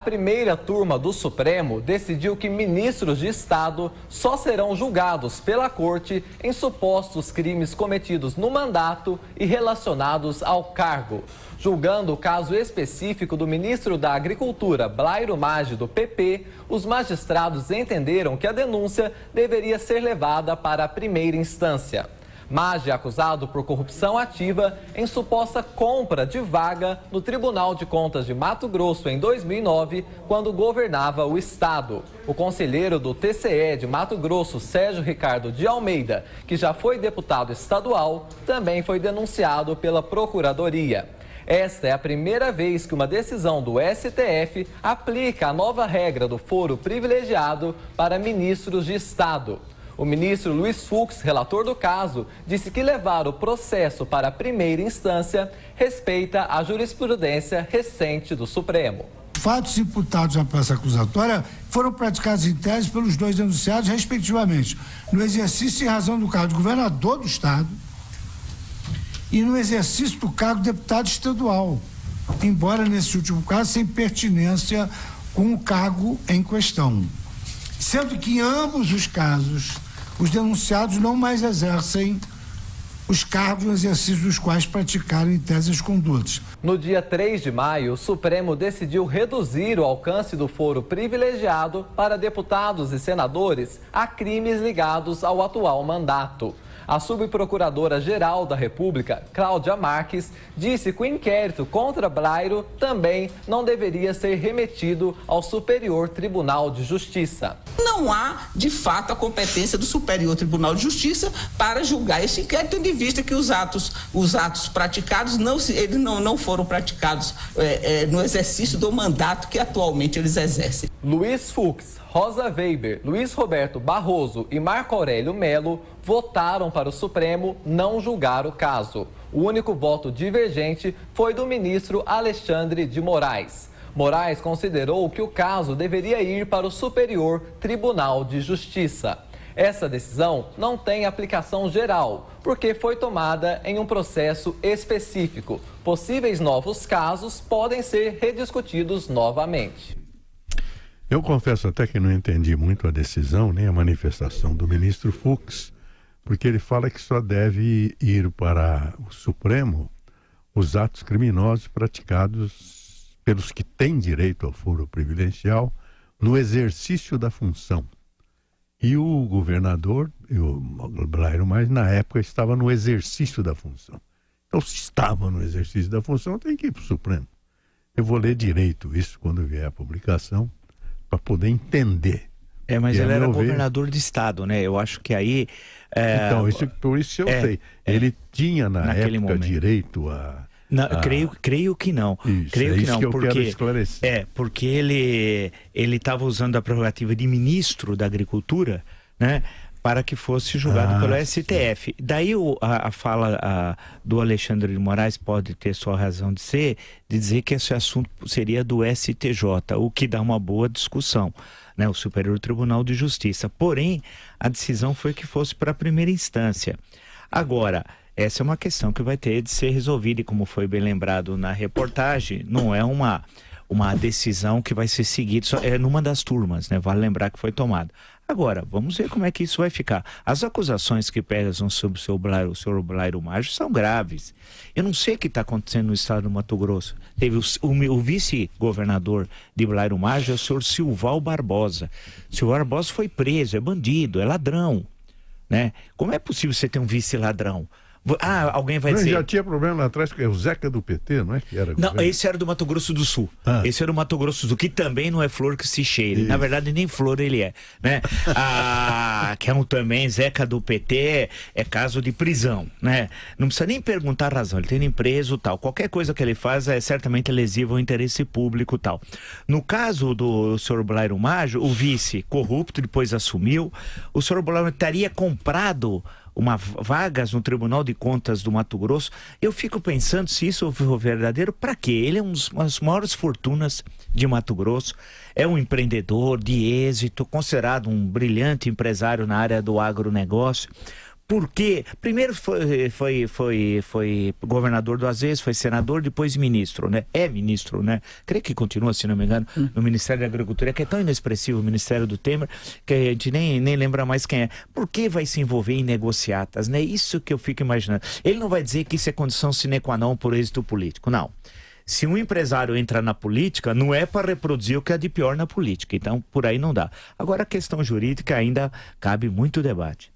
Primeira turma do Supremo decidiu que ministros de Estado só serão julgados pela Corte em supostos crimes cometidos no mandato e relacionados ao cargo. Julgando o caso específico do ministro da Agricultura, Blairo Maggi, do PP, os magistrados entenderam que a denúncia deveria ser levada para a primeira instância. Maggi é acusado por corrupção ativa em suposta compra de vaga no Tribunal de Contas de Mato Grosso em 2009, quando governava o estado. O conselheiro do TCE de Mato Grosso, Sérgio Ricardo de Almeida, que já foi deputado estadual, também foi denunciado pela Procuradoria. Esta é a primeira vez que uma decisão do STF aplica a nova regra do foro privilegiado para ministros de Estado. O ministro Luiz Fux, relator do caso, disse que levar o processo para a primeira instância respeita a jurisprudência recente do Supremo. Fatos imputados na peça acusatória foram praticados em tese pelos dois denunciados, respectivamente, no exercício em razão do cargo de governador do Estado e no exercício do cargo de deputado estadual, embora nesse último caso sem pertinência com o cargo em questão. Sendo que em ambos os casos, os denunciados não mais exercem os cargos no exercício dos quais praticaram em tese as condutas. No dia 3 de maio, o Supremo decidiu reduzir o alcance do foro privilegiado para deputados e senadores a crimes ligados ao atual mandato. A subprocuradora-geral da República, Cláudia Marques, disse que o inquérito contra Blairo também não deveria ser remetido ao Superior Tribunal de Justiça. Não há, de fato, a competência do Superior Tribunal de Justiça para julgar esse inquérito, tendo em vista que os atos praticados não foram praticados no exercício do mandato que atualmente eles exercem. Luiz Fux, Rosa Weber, Luiz Roberto Barroso e Marco Aurélio Melo votaram para o Supremo não julgar o caso. O único voto divergente foi do ministro Alexandre de Moraes. Moraes considerou que o caso deveria ir para o Superior Tribunal de Justiça. Essa decisão não tem aplicação geral, porque foi tomada em um processo específico. Possíveis novos casos podem ser rediscutidos novamente. Eu confesso até que não entendi muito a decisão, nem a manifestação do ministro Fux, porque ele fala que só deve ir para o Supremo os atos criminosos praticados pelos que têm direito ao foro privilegial no exercício da função. E o governador, o Blairo Maggi, na época estava no exercício da função. Então, se estava no exercício da função, tem que ir para o Supremo. Eu vou ler direito isso quando vier a publicação, para poder entender. Mas ele era governador de estado, né? Eu acho que aí... Então, por isso eu sei. Ele tinha, na época, momento, direito a... Não, creio que não. Isso, creio que não, que eu quero esclarecer. Porque ele estava usando a prerrogativa de ministro da Agricultura, né? Para que fosse julgado pelo STF. Sim. Daí a fala do Alexandre de Moraes pode ter sua razão de ser, de dizer que esse assunto seria do STJ, o que dá uma boa discussão, né? O Superior Tribunal de Justiça. Porém, a decisão foi que fosse para a primeira instância. Agora, essa é uma questão que vai ter de ser resolvida, e como foi bem lembrado na reportagem, não é uma decisão que vai ser seguida, é numa das turmas, né? Vale lembrar que foi tomada. Agora, vamos ver como é que isso vai ficar. As acusações que pesam sobre o senhor Blairo Maggi são graves. Eu não sei o que está acontecendo no estado do Mato Grosso. Teve o vice-governador de Blairo Maggi, é o senhor Silval Barbosa. O senhor Barbosa foi preso, é bandido, é ladrão, né? Como é possível você ter um vice-ladrão? Alguém vai dizer... Já tinha problema lá atrás, que é o Zeca do PT, não é? Que era não, esse era do Mato Grosso do Sul. Esse era do Mato Grosso do Sul, que também não é flor que se cheire. Isso. Na verdade, nem flor ele é, né? Que é também, Zeca do PT, é caso de prisão, né? Não precisa nem perguntar a razão, ele tem preso, tal. Qualquer coisa que ele faz é certamente lesiva ao interesse público, tal. No caso do senhor Blairo Maggi, o vice corrupto, depois assumiu, o senhor Blairo teria comprado vagas no Tribunal de Contas do Mato Grosso. Eu fico pensando se isso for verdadeiro, para quê? Ele é uma das maiores fortunas de Mato Grosso, é um empreendedor de êxito, considerado um brilhante empresário na área do agronegócio. Porque primeiro foi governador duas vezes, foi senador, depois ministro, né? É ministro, né? Creio que continua, se não me engano, no Ministério da Agricultura, que é tão inexpressivo o Ministério do Temer, que a gente nem lembra mais quem é. Por que vai se envolver em negociatas, né? Isso que eu fico imaginando. Ele não vai dizer que isso é condição sine qua non por êxito político, não. Se um empresário entra na política, não é para reproduzir o que é de pior na política. Então, por aí não dá. Agora, a questão jurídica ainda cabe muito debate.